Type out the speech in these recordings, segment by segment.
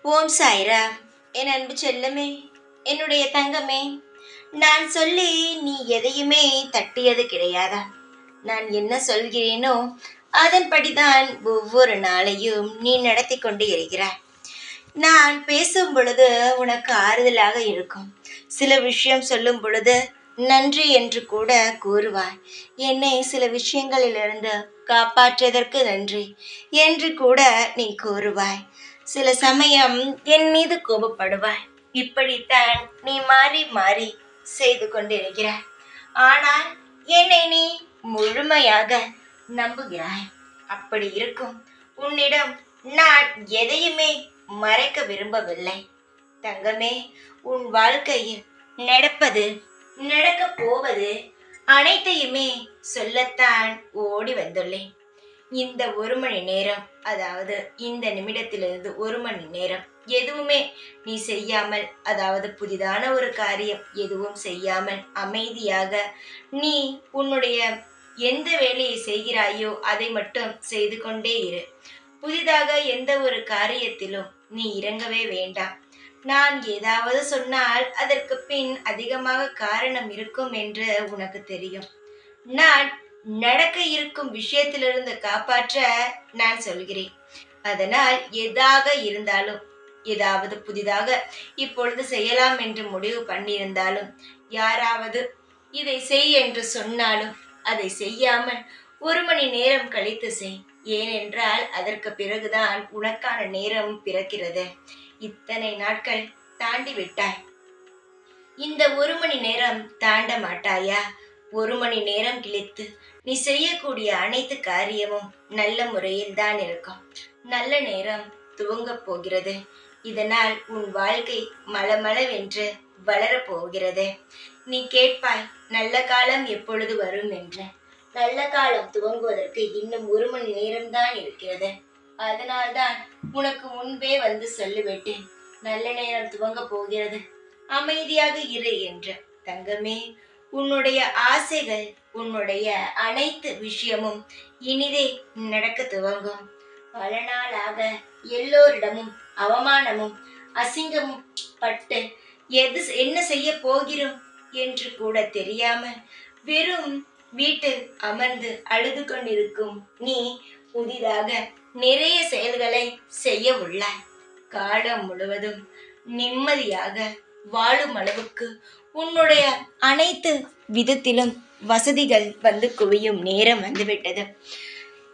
ஓம் சாய்ரா. என் அன்பு செல்லமே, என்னுடைய தங்கமே, நான் சொல்லி நீ எதையுமே தட்டியது கிடையாதா? நான் என்ன சொல்கிறேனோ அதன்படிதான் ஒவ்வொரு நாளையும் நீ நடத்தி கொண்டு இருக்கிறாய். நான் பேசும் பொழுது உனக்கு ஆறுதலாக இருக்கும். சில விஷயம் சொல்லும் பொழுது நன்றி என்று கூட கூறுவாய். என்னை சில விஷயங்களிலிருந்து காப்பாற்றியதற்கு நன்றி என்று கூட நீ கூறுவாய். சில சமயம் என் மீது கோபப்படுவாய். இப்படித்தான் நீ மாறி மாறி செய்து கொண்டிருக்கிறாய். ஆனால் என்னை நீ முழுமையாக நம்புகிறாய். அப்படி இருக்கும் உன்னிடம் நான் எதையுமே மறைக்க விரும்பவில்லை. தங்கமே, உன் வாழ்க்கையில் நடப்பது, நடக்கப் போவது அனைத்தையுமே சொல்லத்தான் ஓடி வந்துள்ளேன். இந்த 1 மணி நேரம், அதாவது இந்த நிமிடத்திலிருந்து 1 மணி நேரம் எதுவுமே நீ செய்யாமல், அதாவது புதிதான ஒரு காரியம் எதுவும் செய்யாமல் அமைதியாக நீ உன்னுடைய எந்த வேலையை செய்கிறாயோ அதை மட்டும் செய்து கொண்டே இரு. புதிதாக எந்த ஒரு காரியத்திலும் நீ இறங்கவே வேண்டாம். நான் ஏதாவது சொன்னால் அதற்கு பின் அதிகமாக காரணம் இருக்கும் என்று உனக்கு தெரியும். நான் நடக்க இருக்கும் விஷயத்திலிருந்து காப்பாற்ற நான் சொல்கிறேன். அதனால் எதாக இருந்தாலும், ஏதாவது புதிதாக இப்பொழுது செய்யலாம் என்று முடிவு பண்ணியிருந்தாலும், யாராவது இதை செய் என்று சொன்னாலும் அதை செய்யாமல் 1 மணி நேரம் கழித்து செய். ஏனென்றால் அதற்கு பிறகுதான் உனக்கான நேரம் பிறக்கிறது. இத்தனை நாட்கள் தாண்டி விட்டாய். இந்த 1 மணி நேரம் தாண்ட மாட்டாயா? 1 மணி நேரம் கழித்து நீ செய்யக்கூடிய அனைத்து காரியமும் நல்ல முறையில் தான் இருக்கும். நல்ல நேரம் துவங்கப் போகிறது. இதனால் உன் வாழ்க்கை மளமளவென்று வளரப்போகிறது. நீ கேட்பாய், நல்ல காலம் எப்பொழுது வரும் என்று. நல்ல காலம் துவங்குவதற்கு இன்னும் 1 மணி நேரம்தான் இருக்கிறது. அதனால்தான் உனக்கு முன்பே வந்து சொல்லிவிட்டேன், நல்ல நேரம் துவங்க போகிறது, அமைதியாக இரு என்று. தங்கமே, உன்னுடைய ஆசைகள், உன்னுடைய அனைத்து விஷயமும் இனிதே நடக்க துவங்கும். பல நாளாக எல்லோரிடமும் அவமானமும் அசிங்கமும் பட்டு என்ன செய்ய போகிறோம் என்று கூட தெரியாமல் வெறும் வீட்டில் அமர்ந்து அழுது கொண்டிருக்கும் நீ புதிதாக நிறைய செயல்களை செய்ய உள்ளாய். காலம் முழுவதும் நிம்மதியாக வாழும் அளவுக்கு உன்னுடைய அனைத்து விதத்திலும் வசதிகள் வந்து குவியும் நேரம் வந்துவிட்டது.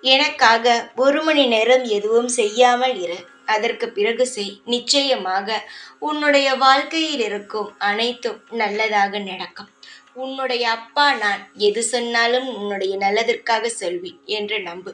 எனக்காக 1 மணி நேரம் எதுவும் செய்யாமல் இரு. அதற்கு பிறகு செய். நிச்சயமாக உன்னுடைய வாழ்க்கையில் இருக்கும் அனைத்தும் நல்லதாக நடக்கும். உன்னுடைய அப்பா நான் எது சொன்னாலும் உன்னுடைய நல்லதற்காக சொல்வி என்று நம்பு.